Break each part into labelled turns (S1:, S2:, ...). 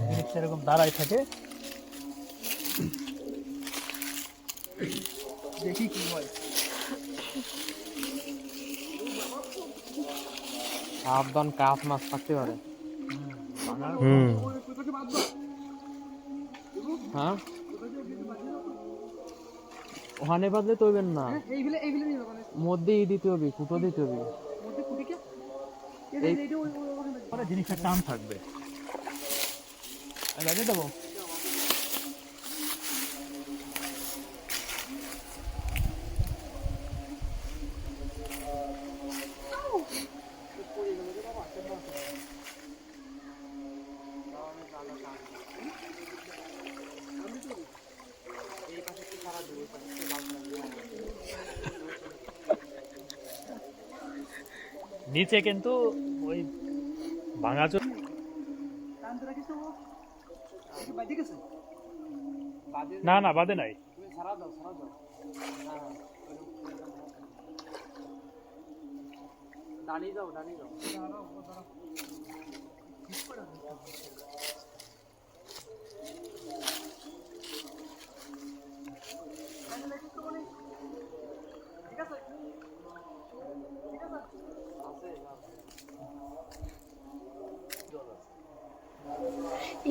S1: জিনিসটা এরকম দাঁড়ায় থাকে। দেখি কি হয়।
S2: সাবধান, কাপ মাছ থাকতে পারে। হ্যাঁ, ওখানে বাদলে তৈবেন না, মধ্যেই দিতে হবে, কুটো দিতে হবে।
S1: জিনিসটা টান থাকবে। লাগিয়ে দেবো। নিচে কিন্তু ওই ভাঙাচোর না না বাদে নাই।
S2: দাঁড়িয়ে যাও, দাঁড়িয়ে যাও।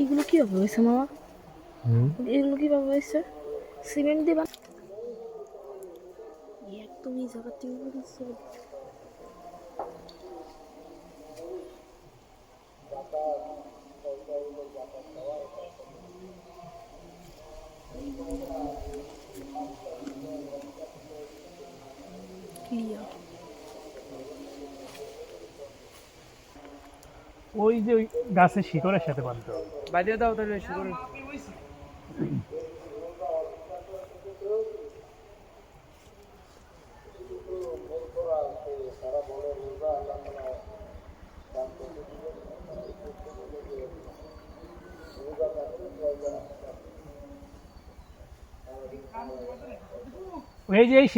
S3: এগুলো কিভাবে হয়েছে মামা? এগুলো কিভাবে হয়েছে? সিমেন্ট দিবা? একদম এই জায়গা থেকে ক্লিয়ার।
S1: ওই যে ওই গাছের শিকড়ের সাথে বাঁধতে হবে।
S2: বাইরে দাও তাহলে শুরু।
S1: এই যে এই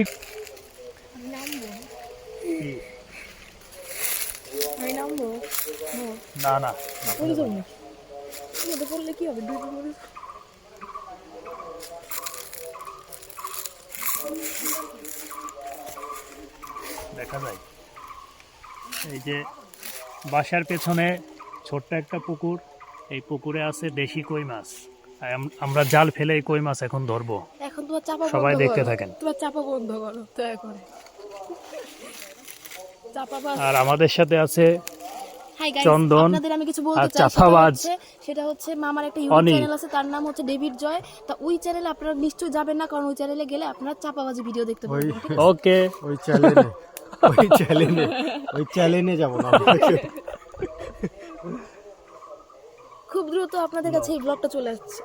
S3: আমি নামবো
S1: না না
S3: পড়ে যাবো না, পড়লে কি হবে?
S1: দেখা যায় এই যে বাসার পেছনে ছোট্ট একটা পুকুর, এই পুকুরে আছে দেশি কই মাছ। আমরা জাল ফেলে এই কই মাছ এখন ধরবো।
S3: এখন তোমার চাপা
S1: সবাই দেখতে থাকেন।
S3: তোমার চাপা বন্ধ করো দয়া করে।
S1: আর আমাদের সাথে আছে
S3: হাই গাইস,
S1: চন্দন
S3: আপনাদের আমি কিছু
S1: আর
S3: বলতে চাই।
S1: চাপাবাজ।
S3: সেটা হচ্ছে মামার একটা ইউটিউব চ্যানেল আছে, তার নাম হচ্ছে ডেভিড জয়। তা ওই চ্যানেলে আপনারা নিশ্চয়ই যাবেন না, কারণ ওই চ্যানেলে গেলে আপনারা চাপাবাজি ভিডিও দেখতে পাবেন।
S1: ওকে,
S4: ওই চ্যানেলে যাব না।
S3: খুব দ্রুত আপনাদের কাছে এই ব্লগটা চলে আসছে।